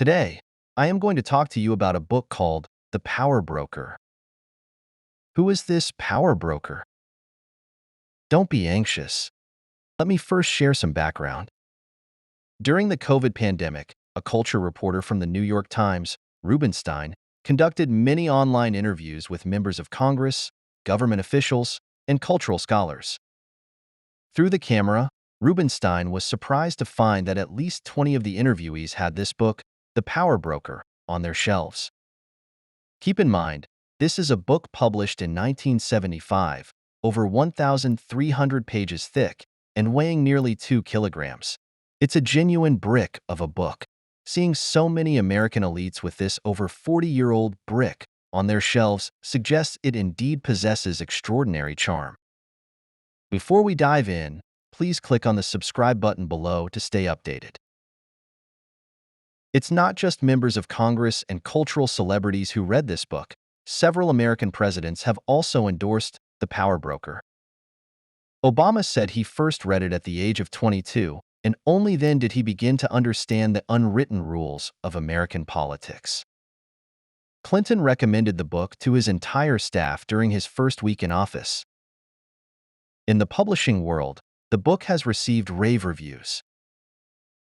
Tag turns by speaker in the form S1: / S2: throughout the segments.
S1: Today, I am going to talk to you about a book called The Power Broker. Who is this power broker? Don't be anxious. Let me first share some background. During the COVID pandemic, a culture reporter from the New York Times, Rubenstein, conducted many online interviews with members of Congress, government officials, and cultural scholars. Through the camera, Rubenstein was surprised to find that at least 20 of the interviewees had this book, The Power Broker, on their shelves. Keep in mind, this is a book published in 1975, over 1,300 pages thick, and weighing nearly 2 kilograms. It's a genuine brick of a book. Seeing so many American elites with this over 40-year-old brick on their shelves suggests it indeed possesses extraordinary charm. Before we dive in, please click on the subscribe button below to stay updated. It's not just members of Congress and cultural celebrities who read this book. Several American presidents have also endorsed The Power Broker. Obama said he first read it at the age of 22, and only then did he begin to understand the unwritten rules of American politics. Clinton recommended the book to his entire staff during his first week in office. In the publishing world, the book has received rave reviews.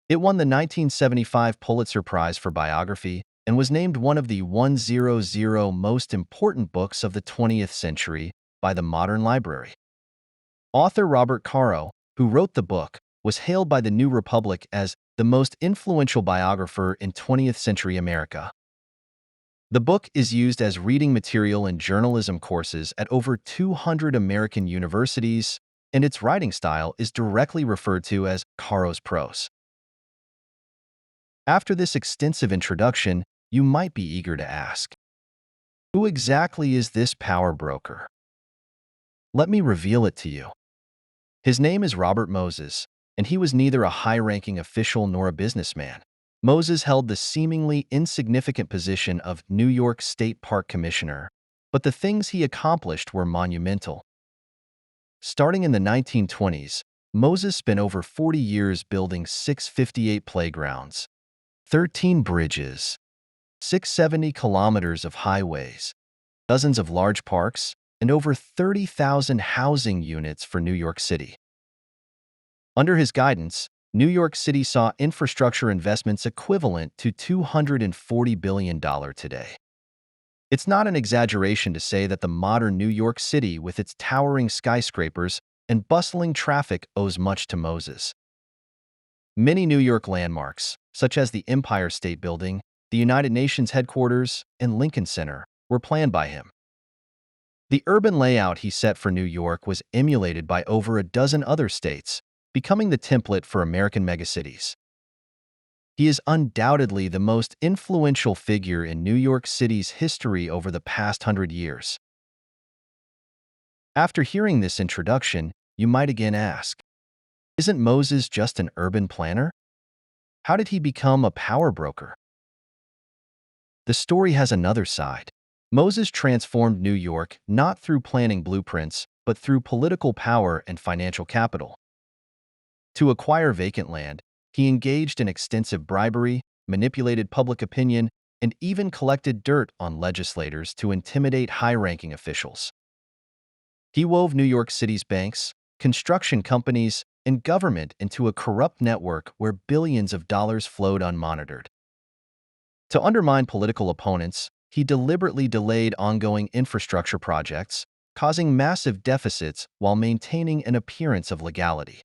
S1: It won the 1975 Pulitzer Prize for biography and was named one of the 100 most important books of the 20th century by the Modern Library. Author Robert Caro, who wrote the book, was hailed by the New Republic as the most influential biographer in 20th century America. The book is used as reading material in journalism courses at over 200 American universities, and its writing style is directly referred to as Caro's prose. After this extensive introduction, you might be eager to ask, who exactly is this power broker? Let me reveal it to you. His name is Robert Moses, and he was neither a high-ranking official nor a businessman. Moses held the seemingly insignificant position of New York State Park Commissioner, but the things he accomplished were monumental. Starting in the 1920s, Moses spent over 40 years building 658 playgrounds, 13 bridges, 670 kilometers of highways, dozens of large parks, and over 30,000 housing units for New York City. Under his guidance, New York City saw infrastructure investments equivalent to $240 billion today. It's not an exaggeration to say that the modern New York City, with its towering skyscrapers and bustling traffic, owes much to Moses. Many New York landmarks, such as the Empire State Building, the United Nations headquarters, and Lincoln Center, were planned by him. The urban layout he set for New York was emulated by over a dozen other states, becoming the template for American megacities. He is undoubtedly the most influential figure in New York City's history over the past 100 years. After hearing this introduction, you might again ask, isn't Moses just an urban planner? How did he become a power broker? The story has another side. Moses transformed New York not through planning blueprints, but through political power and financial capital. To acquire vacant land, he engaged in extensive bribery, manipulated public opinion, and even collected dirt on legislators to intimidate high-ranking officials. He wove New York City's banks, construction companies, and government into a corrupt network where billions of dollars flowed unmonitored. To undermine political opponents, he deliberately delayed ongoing infrastructure projects, causing massive deficits while maintaining an appearance of legality.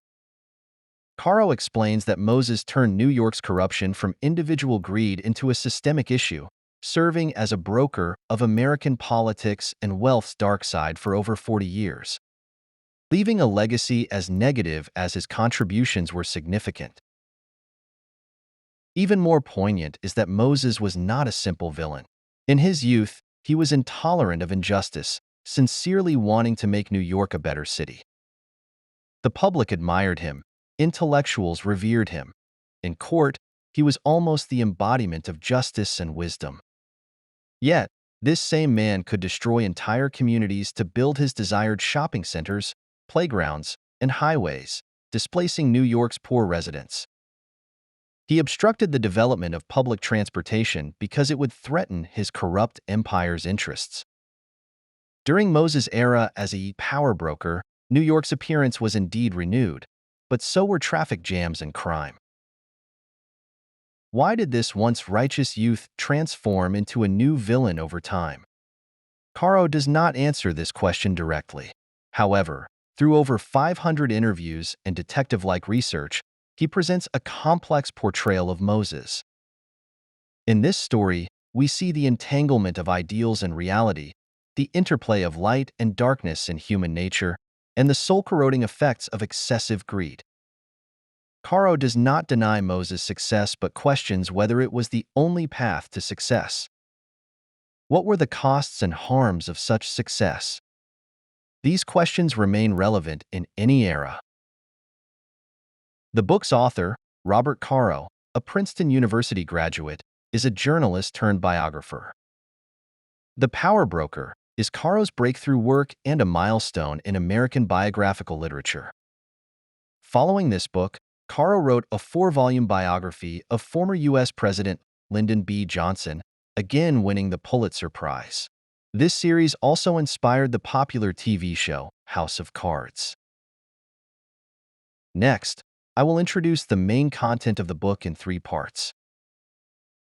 S1: Caro explains that Moses turned New York's corruption from individual greed into a systemic issue, serving as a broker of American politics and wealth's dark side for over 40 years, leaving a legacy as negative as his contributions were significant. Even more poignant is that Moses was not a simple villain. In his youth, he was intolerant of injustice, sincerely wanting to make New York a better city. The public admired him. Intellectuals revered him. In court, he was almost the embodiment of justice and wisdom. Yet, this same man could destroy entire communities to build his desired shopping centers, playgrounds, and highways, displacing New York's poor residents. He obstructed the development of public transportation because it would threaten his corrupt empire's interests. During Moses' era as a power broker, New York's appearance was indeed renewed, but so were traffic jams and crime. Why did this once righteous youth transform into a new villain over time? Caro does not answer this question directly. However, through over 500 interviews and detective-like research, he presents a complex portrayal of Moses. In this story, we see the entanglement of ideals and reality, the interplay of light and darkness in human nature, and the soul-corroding effects of excessive greed. Caro does not deny Moses' success but questions whether it was the only path to success. What were the costs and harms of such success? These questions remain relevant in any era. The book's author, Robert Caro, a Princeton University graduate, is a journalist turned biographer. The Power Broker is Caro's breakthrough work and a milestone in American biographical literature. Following this book, Caro wrote a 4-volume biography of former U.S. President Lyndon B. Johnson, again winning the Pulitzer Prize. This series also inspired the popular TV show House of Cards. Next, I will introduce the main content of the book in 3 parts.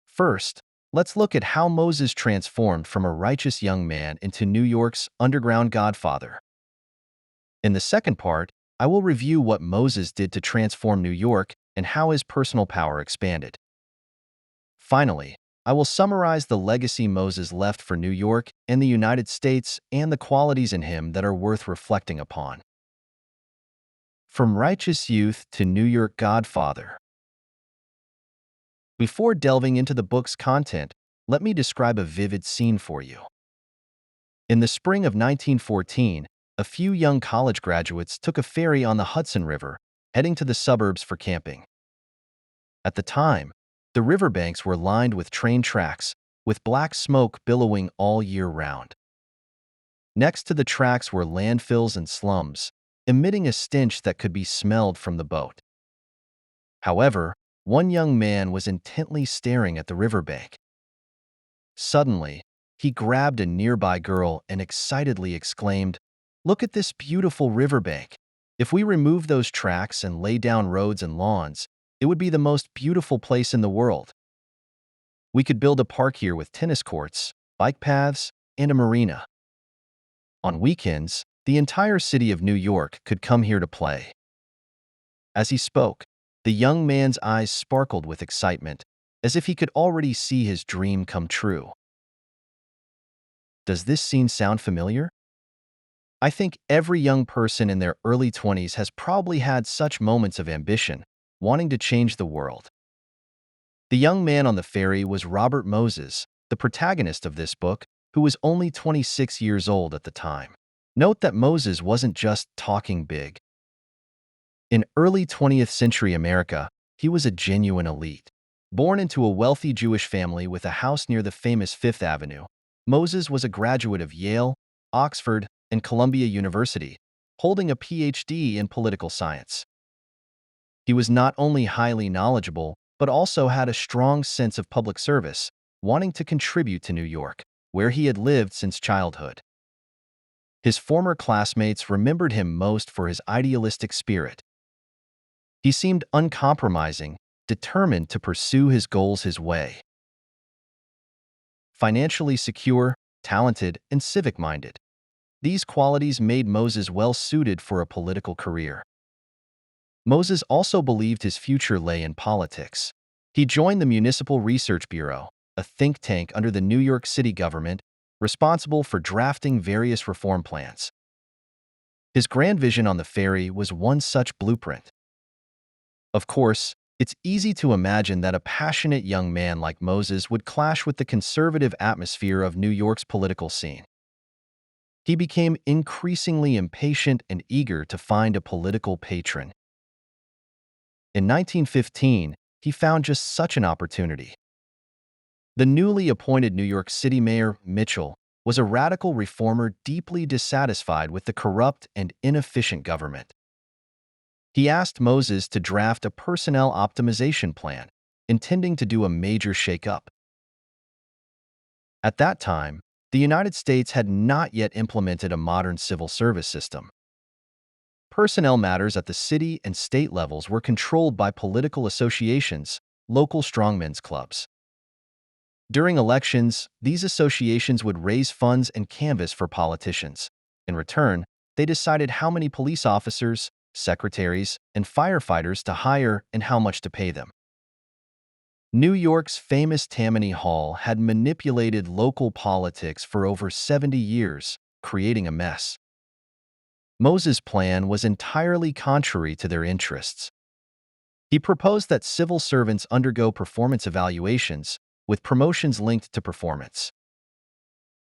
S1: First, let's look at how Moses transformed from a righteous young man into New York's underground godfather. In the second part, I will review what Moses did to transform New York and how his personal power expanded. Finally, I will summarize the legacy Moses left for New York and the United States and the qualities in him that are worth reflecting upon. From righteous youth to New York godfather. Before delving into the book's content, let me describe a vivid scene for you. In the spring of 1914, a few young college graduates took a ferry on the Hudson River, heading to the suburbs for camping. At the time, the riverbanks were lined with train tracks, with black smoke billowing all year round. Next to the tracks were landfills and slums, emitting a stench that could be smelled from the boat. However, one young man was intently staring at the riverbank. Suddenly, he grabbed a nearby girl and excitedly exclaimed, "Look at this beautiful riverbank. If we remove those tracks and lay down roads and lawns, it would be the most beautiful place in the world. We could build a park here with tennis courts, bike paths, and a marina. On weekends, the entire city of New York could come here to play." As he spoke, the young man's eyes sparkled with excitement, as if he could already see his dream come true. Does this scene sound familiar? I think every young person in their early 20s has probably had such moments of ambition, wanting to change the world. The young man on the ferry was Robert Moses, the protagonist of this book, who was only 26 years old at the time. Note that Moses wasn't just talking big. In early 20th century America, he was a genuine elite. Born into a wealthy Jewish family with a house near the famous Fifth Avenue, Moses was a graduate of Yale, Oxford, and Columbia University, holding a PhD in political science. He was not only highly knowledgeable, but also had a strong sense of public service, wanting to contribute to New York, where he had lived since childhood. His former classmates remembered him most for his idealistic spirit. He seemed uncompromising, determined to pursue his goals his way. Financially secure, talented, and civic-minded. These qualities made Moses well-suited for a political career. Moses also believed his future lay in politics. He joined the Municipal Research Bureau, a think tank under the New York City government, responsible for drafting various reform plans. His grand vision on the ferry was one such blueprint. Of course, it's easy to imagine that a passionate young man like Moses would clash with the conservative atmosphere of New York's political scene. He became increasingly impatient and eager to find a political patron. In 1915, he found just such an opportunity. The newly appointed New York City Mayor, Mitchell, was a radical reformer deeply dissatisfied with the corrupt and inefficient government. He asked Moses to draft a personnel optimization plan, intending to do a major shakeup. At that time, the United States had not yet implemented a modern civil service system. Personnel matters at the city and state levels were controlled by political associations, local strongmen's clubs. During elections, these associations would raise funds and canvass for politicians. In return, they decided how many police officers, secretaries, and firefighters to hire and how much to pay them. New York's famous Tammany Hall had manipulated local politics for over 70 years, creating a mess. Moses' plan was entirely contrary to their interests. He proposed that civil servants undergo performance evaluations, with promotions linked to performance.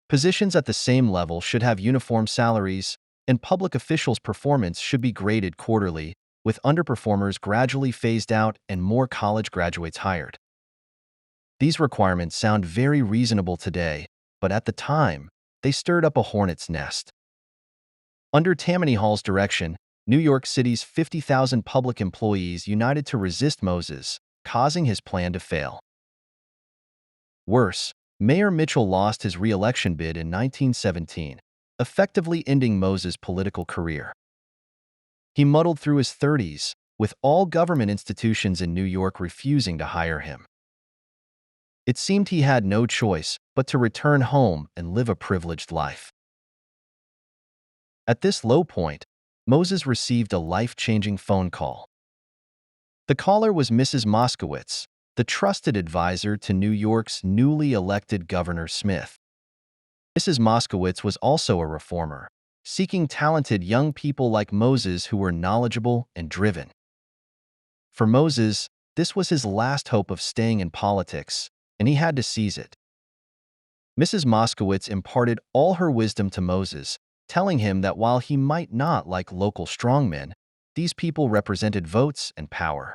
S1: Positions at the same level should have uniform salaries, and public officials' performance should be graded quarterly, with underperformers gradually phased out and more college graduates hired. These requirements sound very reasonable today, but at the time, they stirred up a hornet's nest. Under Tammany Hall's direction, New York City's 50,000 public employees united to resist Moses, causing his plan to fail. Worse, Mayor Mitchell lost his re-election bid in 1917, effectively ending Moses' political career. He muddled through his 30s, with all government institutions in New York refusing to hire him. It seemed he had no choice but to return home and live a privileged life. At this low point, Moses received a life-changing phone call. The caller was Mrs. Moskowitz, the trusted advisor to New York's newly elected Governor Smith. Mrs. Moskowitz was also a reformer, seeking talented young people like Moses who were knowledgeable and driven. For Moses, this was his last hope of staying in politics, and he had to seize it. Mrs. Moskowitz imparted all her wisdom to Moses, telling him that while he might not like local strongmen, these people represented votes and power.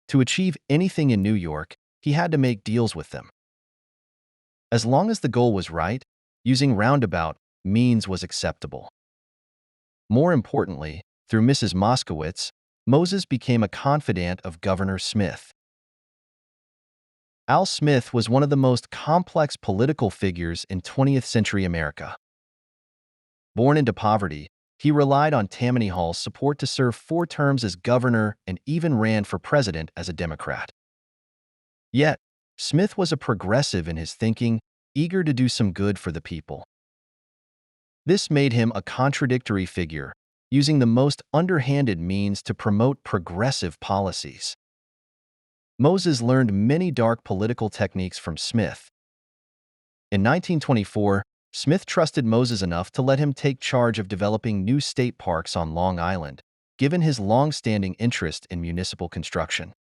S1: To achieve anything in New York, he had to make deals with them. As long as the goal was right, using roundabout means was acceptable. More importantly, through Mrs. Moskowitz, Moses became a confidant of Governor Smith. Al Smith was one of the most complex political figures in 20th century America. Born into poverty, he relied on Tammany Hall's support to serve 4 terms as governor and even ran for president as a Democrat. Yet, Smith was a progressive in his thinking, eager to do some good for the people. This made him a contradictory figure, using the most underhanded means to promote progressive policies. Moses learned many dark political techniques from Smith. In 1924, Smith trusted Moses enough to let him take charge of developing new state parks on Long Island, given his long-standing interest in municipal construction.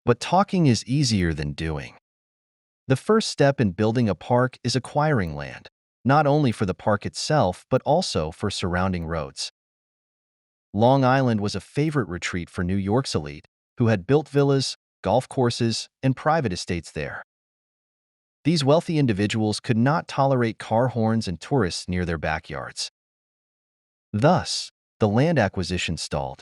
S1: But talking is easier than doing. The first step in building a park is acquiring land, not only for the park itself but also for surrounding roads. Long Island was a favorite retreat for New York's elite, who had built villas, golf courses, and private estates there. These wealthy individuals could not tolerate car horns and tourists near their backyards. Thus, the land acquisition stalled.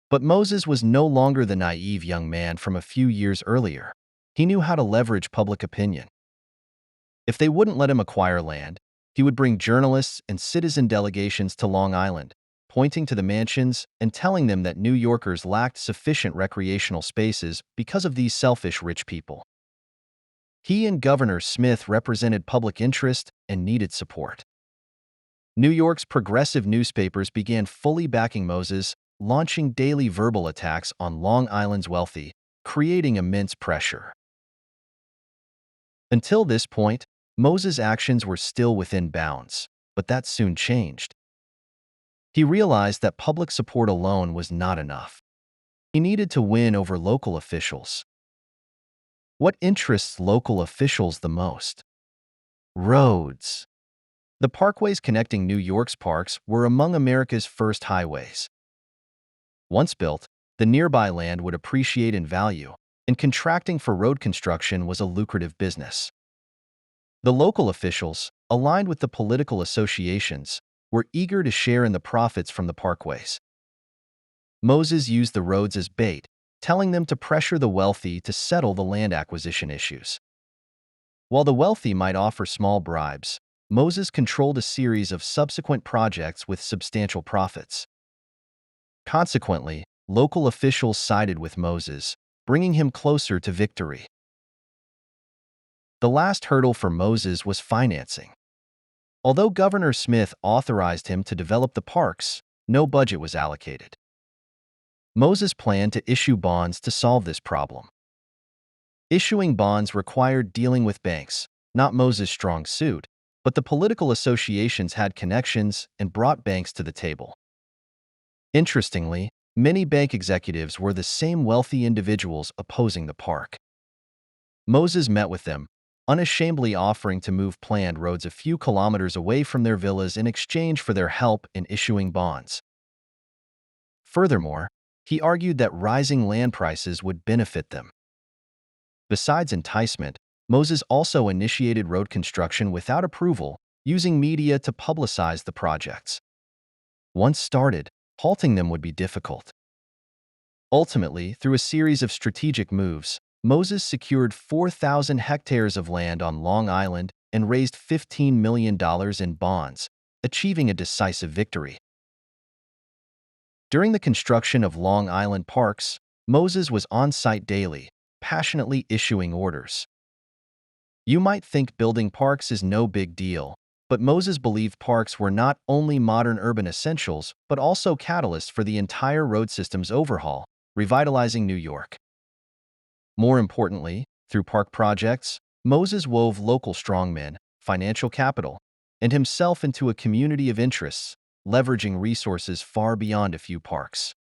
S1: But Moses was no longer the naive young man from a few years earlier. He knew how to leverage public opinion. If they wouldn't let him acquire land, he would bring journalists and citizen delegations to Long Island, pointing to the mansions and telling them that New Yorkers lacked sufficient recreational spaces because of these selfish rich people. He and Governor Smith represented public interest and needed support. New York's progressive newspapers began fully backing Moses, launching daily verbal attacks on Long Island's wealthy, creating immense pressure. Until this point, Moses' actions were still within bounds, but that soon changed. He realized that public support alone was not enough. He needed to win over local officials. What interests local officials the most? Roads. The parkways connecting New York's parks were among America's first highways. Once built, the nearby land would appreciate in value, and contracting for road construction was a lucrative business. The local officials, aligned with the political associations, were eager to share in the profits from the parkways. Moses used the roads as bait, telling them to pressure the wealthy to settle the land acquisition issues. While the wealthy might offer small bribes, Moses controlled a series of subsequent projects with substantial profits. Consequently, local officials sided with Moses, bringing him closer to victory. The last hurdle for Moses was financing. Although Governor Smith authorized him to develop the parks, no budget was allocated. Moses planned to issue bonds to solve this problem. Issuing bonds required dealing with banks, not Moses' strong suit, but the political associations had connections and brought banks to the table. Interestingly, many bank executives were the same wealthy individuals opposing the park. Moses met with them, unashamedly offering to move planned roads a few kilometers away from their villas in exchange for their help in issuing bonds. Furthermore, he argued that rising land prices would benefit them. Besides enticement, Moses also initiated road construction without approval, using media to publicize the projects. Once started, halting them would be difficult. Ultimately, through a series of strategic moves, Moses secured 4,000 hectares of land on Long Island and raised $15 million in bonds, achieving a decisive victory. During the construction of Long Island parks, Moses was on site daily, passionately issuing orders. You might think building parks is no big deal, but Moses believed parks were not only modern urban essentials, but also catalysts for the entire road system's overhaul, revitalizing New York. More importantly, through park projects, Moses wove local strongmen, financial capital, and himself into a community of interests, leveraging resources far beyond a few parks.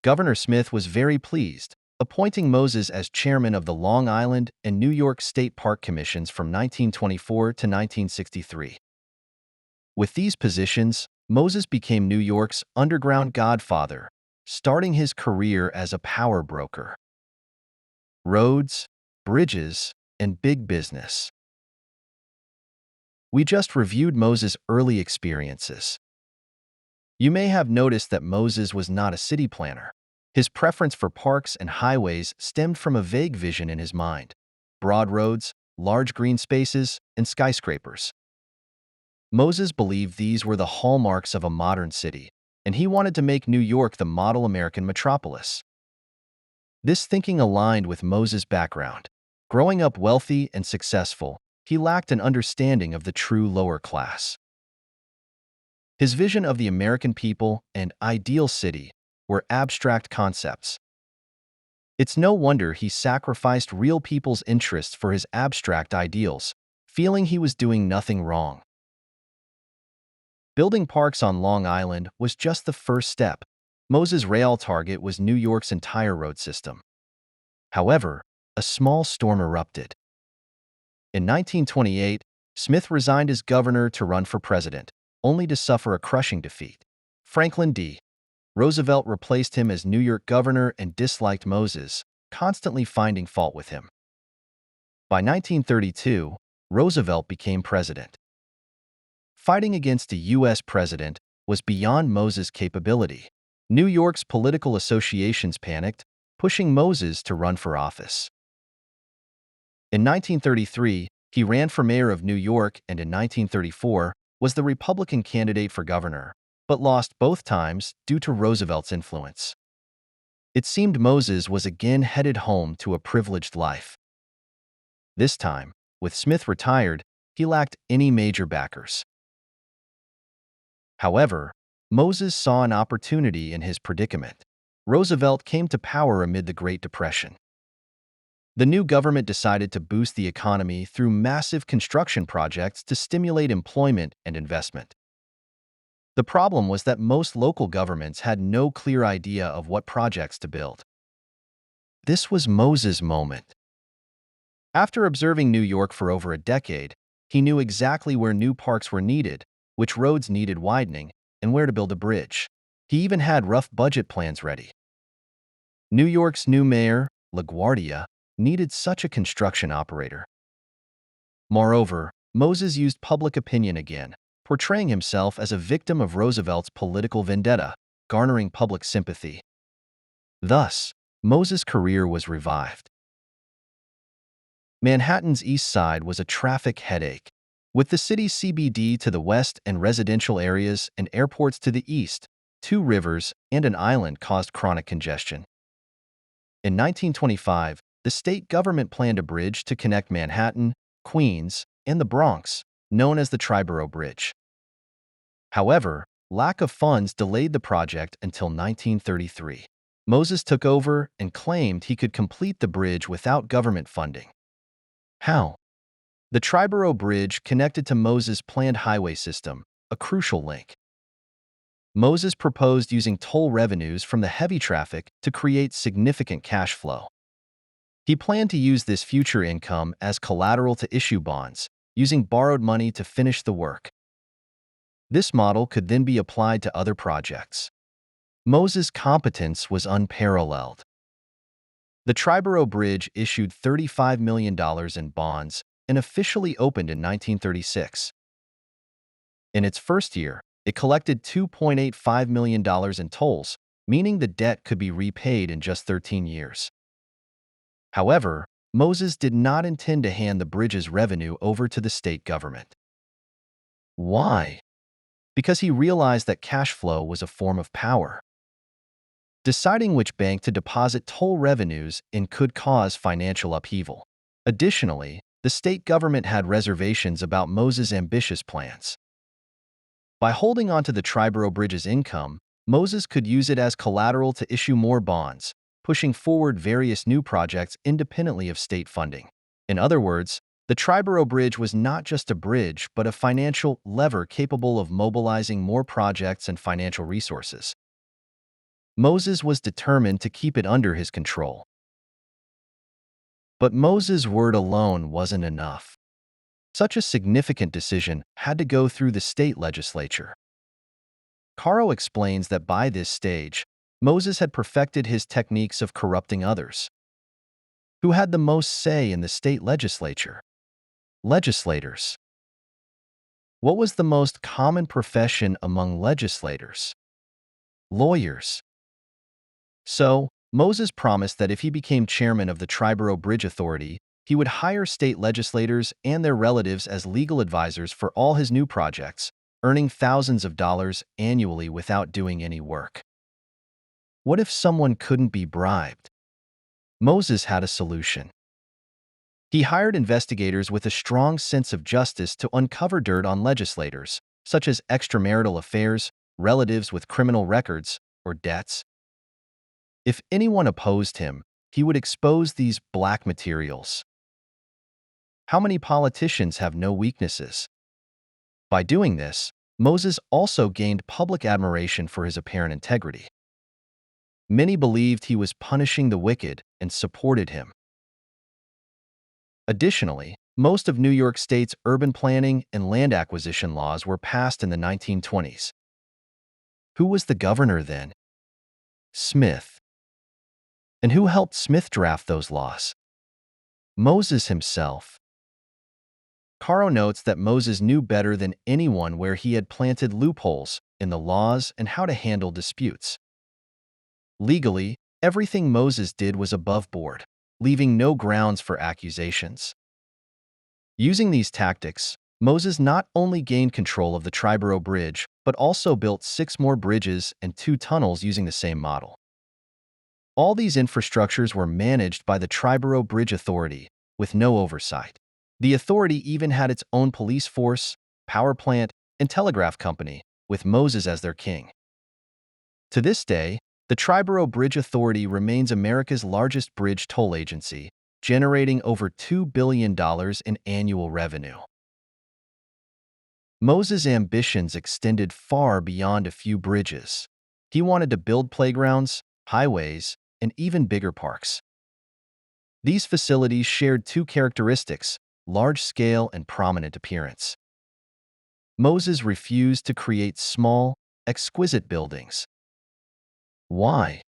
S1: Governor Smith was very pleased, appointing Moses as chairman of the Long Island and New York State Park Commissions from 1924 to 1963. With these positions, Moses became New York's underground godfather, starting his career as a power broker. Roads, bridges, and big business. We just reviewed Moses' early experiences. You may have noticed that Moses was not a city planner. His preference for parks and highways stemmed from a vague vision in his mind: broad roads, large green spaces, and skyscrapers. Moses believed these were the hallmarks of a modern city, and he wanted to make New York the model American metropolis. This thinking aligned with Moses' background. Growing up wealthy and successful, he lacked an understanding of the true lower class. His vision of the American people and ideal city were abstract concepts. It's no wonder he sacrificed real people's interests for his abstract ideals, feeling he was doing nothing wrong. Building parks on Long Island was just the first step. Moses' real target was New York's entire road system. However, a small storm erupted. In 1928, Smith resigned as governor to run for president, only to suffer a crushing defeat. Franklin D. Roosevelt replaced him as New York governor and disliked Moses, constantly finding fault with him. By 1932, Roosevelt became president. Fighting against a U.S. president was beyond Moses' capability. New York's political associations panicked, pushing Moses to run for office. In 1933, he ran for mayor of New York and in 1934 was the Republican candidate for governor, but lost both times due to Roosevelt's influence. It seemed Moses was again headed home to a privileged life. This time, with Smith retired, he lacked any major backers. However, Moses saw an opportunity in his predicament. Roosevelt came to power amid the Great Depression. The new government decided to boost the economy through massive construction projects to stimulate employment and investment. The problem was that most local governments had no clear idea of what projects to build. This was Moses' moment. After observing New York for over a decade, he knew exactly where new parks were needed, which roads needed widening, and where to build a bridge. He even had rough budget plans ready. New York's new mayor, LaGuardia, needed such a construction operator. Moreover, Moses used public opinion again, portraying himself as a victim of Roosevelt's political vendetta, garnering public sympathy. Thus, Moses' career was revived. Manhattan's East Side was a traffic headache. With the city's CBD to the west and residential areas and airports to the east, two rivers and an island caused chronic congestion. In 1925, the state government planned a bridge to connect Manhattan, Queens, and the Bronx, known as the Triborough Bridge. However, lack of funds delayed the project until 1933. Moses took over and claimed he could complete the bridge without government funding. How? The Triborough Bridge connected to Moses' planned highway system, a crucial link. Moses proposed using toll revenues from the heavy traffic to create significant cash flow. He planned to use this future income as collateral to issue bonds, using borrowed money to finish the work. This model could then be applied to other projects. Moses' competence was unparalleled. The Triborough Bridge issued $35 million in bonds and officially opened in 1936. In its first year, it collected $2.85 million in tolls, meaning the debt could be repaid in just 13 years. However, Moses did not intend to hand the bridge's revenue over to the state government. Why? Because he realized that cash flow was a form of power. Deciding which bank to deposit toll revenues in could cause financial upheaval. Additionally, the state government had reservations about Moses' ambitious plans. By holding onto the Triborough Bridge's income, Moses could use it as collateral to issue more bonds, pushing forward various new projects independently of state funding. In other words, the Triborough Bridge was not just a bridge but a financial lever capable of mobilizing more projects and financial resources. Moses was determined to keep it under his control. But Moses' word alone wasn't enough. Such a significant decision had to go through the state legislature. Caro explains that by this stage, Moses had perfected his techniques of corrupting others. Who had the most say in the state legislature? Legislators. What was the most common profession among legislators? Lawyers. So, Moses promised that if he became chairman of the Triborough Bridge Authority, he would hire state legislators and their relatives as legal advisors for all his new projects, earning thousands of dollars annually without doing any work. What if someone couldn't be bribed? Moses had a solution. He hired investigators with a strong sense of justice to uncover dirt on legislators, such as extramarital affairs, relatives with criminal records, or debts. If anyone opposed him, he would expose these black materials. How many politicians have no weaknesses? By doing this, Moses also gained public admiration for his apparent integrity. Many believed he was punishing the wicked and supported him. Additionally, most of New York State's urban planning and land acquisition laws were passed in the 1920s. Who was the governor then? Smith. And who helped Smith draft those laws? Moses himself. Caro notes that Moses knew better than anyone where he had planted loopholes in the laws and how to handle disputes. Legally, everything Moses did was above board, leaving no grounds for accusations. Using these tactics, Moses not only gained control of the Triborough Bridge, but also built 6 more bridges and 2 tunnels using the same model. All these infrastructures were managed by the Triborough Bridge Authority, with no oversight. The authority even had its own police force, power plant, and telegraph company, with Moses as their king. To this day, the Triborough Bridge Authority remains America's largest bridge toll agency, generating over $2 billion in annual revenue. Moses' ambitions extended far beyond a few bridges. He wanted to build playgrounds, highways, and even bigger parks. These facilities shared 2 characteristics: large scale and prominent appearance. Moses refused to create small, exquisite buildings. Why?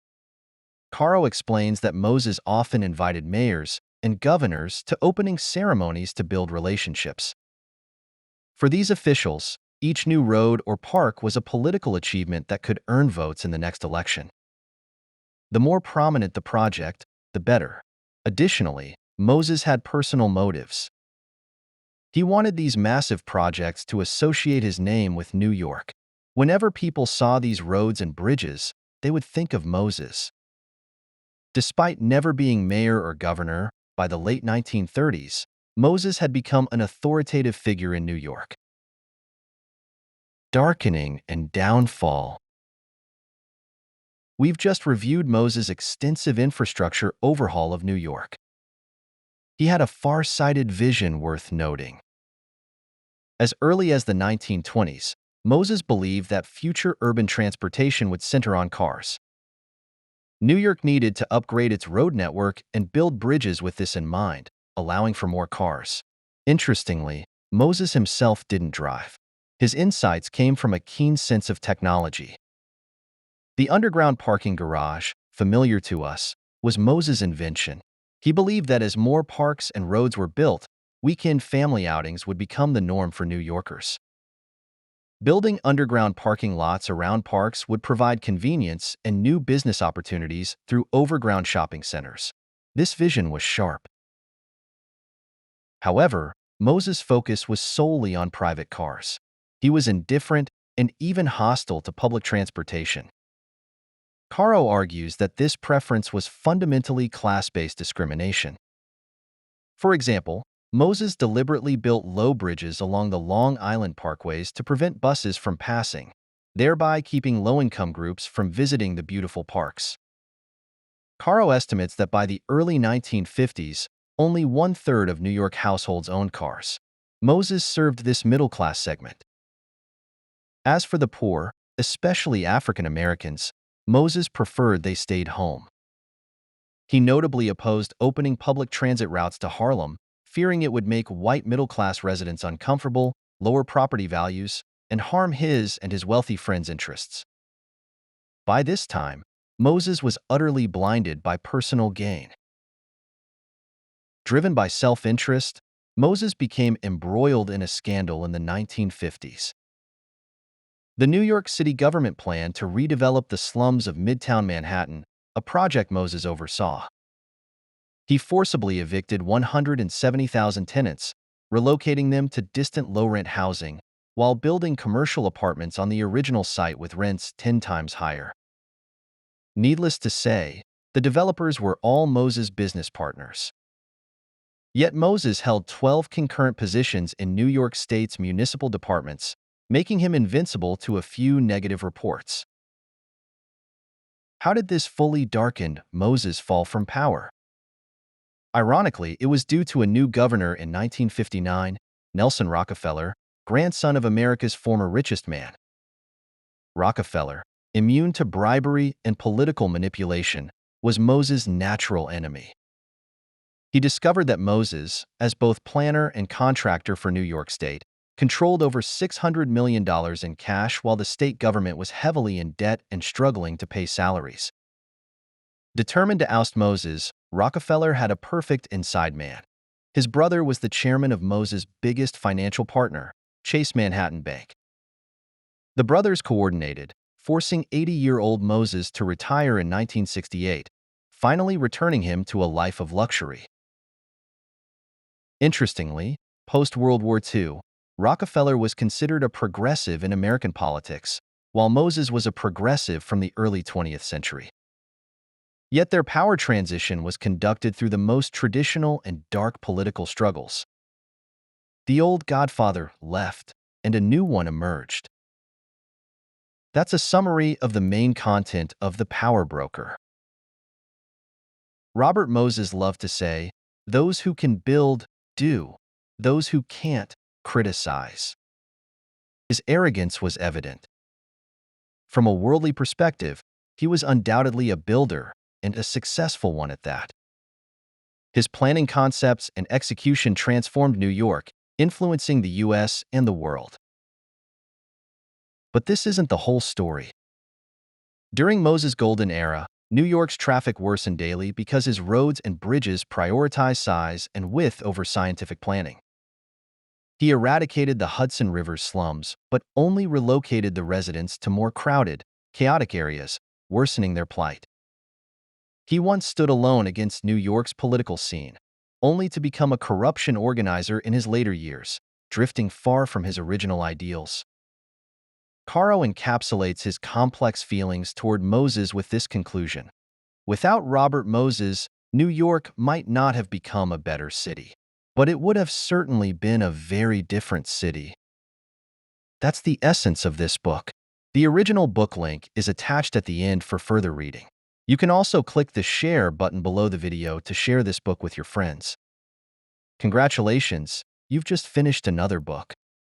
S1: Caro explains that Moses often invited mayors and governors to opening ceremonies to build relationships. For these officials, each new road or park was a political achievement that could earn votes in the next election. The more prominent the project, the better. Additionally, Moses had personal motives. He wanted these massive projects to associate his name with New York. Whenever people saw these roads and bridges, they would think of Moses. Despite never being mayor or governor, by the late 1930s, Moses had become an authoritative figure in New York. Darkening and downfall. We've just reviewed Moses' extensive infrastructure overhaul of New York. He had a far-sighted vision worth noting. As early as the 1920s, Moses believed that future urban transportation would center on cars. New York needed to upgrade its road network and build bridges with this in mind, allowing for more cars. Interestingly, Moses himself didn't drive. His insights came from a keen sense of technology. The underground parking garage, familiar to us, was Moses' invention. He believed that as more parks and roads were built, weekend family outings would become the norm for New Yorkers. Building underground parking lots around parks would provide convenience and new business opportunities through overground shopping centers. This vision was sharp. However, Moses' focus was solely on private cars. He was indifferent and even hostile to public transportation. Caro argues that this preference was fundamentally class-based discrimination. For example, Moses deliberately built low bridges along the Long Island parkways to prevent buses from passing, thereby keeping low-income groups from visiting the beautiful parks. Caro estimates that by the early 1950s, only one-third of New York households owned cars. Moses served this middle-class segment. As for the poor, especially African Americans, Moses preferred they stayed home. He notably opposed opening public transit routes to Harlem, fearing it would make white middle-class residents uncomfortable, lower property values, and harm his and his wealthy friends' interests. By this time, Moses was utterly blinded by personal gain. Driven by self-interest, Moses became embroiled in a scandal in the 1950s. The New York City government planned to redevelop the slums of Midtown Manhattan, a project Moses oversaw. He forcibly evicted 170,000 tenants, relocating them to distant low-rent housing, while building commercial apartments on the original site with rents 10 times higher. Needless to say, the developers were all Moses' business partners. Yet Moses held 12 concurrent positions in New York State's municipal departments, making him invincible to a few negative reports. How did this fully darkened Moses fall from power? Ironically, it was due to a new governor in 1959, Nelson Rockefeller, grandson of America's former richest man. Rockefeller, immune to bribery and political manipulation, was Moses' natural enemy. He discovered that Moses, as both planner and contractor for New York State, controlled over $600 million in cash while the state government was heavily in debt and struggling to pay salaries. Determined to oust Moses, Rockefeller had a perfect inside man. His brother was the chairman of Moses' biggest financial partner, Chase Manhattan Bank. The brothers coordinated, forcing 80-year-old Moses to retire in 1968, finally returning him to a life of luxury. Interestingly, post-World War II, Rockefeller was considered a progressive in American politics, while Moses was a progressive from the early 20th century. Yet their power transition was conducted through the most traditional and dark political struggles. The old godfather left, and a new one emerged. That's a summary of the main content of The Power Broker. Robert Moses loved to say, "Those who can build, do. Those who can't, criticize." His arrogance was evident. From a worldly perspective, he was undoubtedly a builder, and a successful one at that. His planning concepts and execution transformed New York, influencing the U.S. and the world. But this isn't the whole story. During Moses' golden era, New York's traffic worsened daily because his roads and bridges prioritized size and width over scientific planning. He eradicated the Hudson River's slums, but only relocated the residents to more crowded, chaotic areas, worsening their plight. He once stood alone against New York's political scene, only to become a corruption organizer in his later years, drifting far from his original ideals. Caro encapsulates his complex feelings toward Moses with this conclusion: without Robert Moses, New York might not have become a better city, but it would have certainly been a very different city. That's the essence of this book. The original book link is attached at the end for further reading. You can also click the share button below the video to share this book with your friends. Congratulations, you've just finished another book.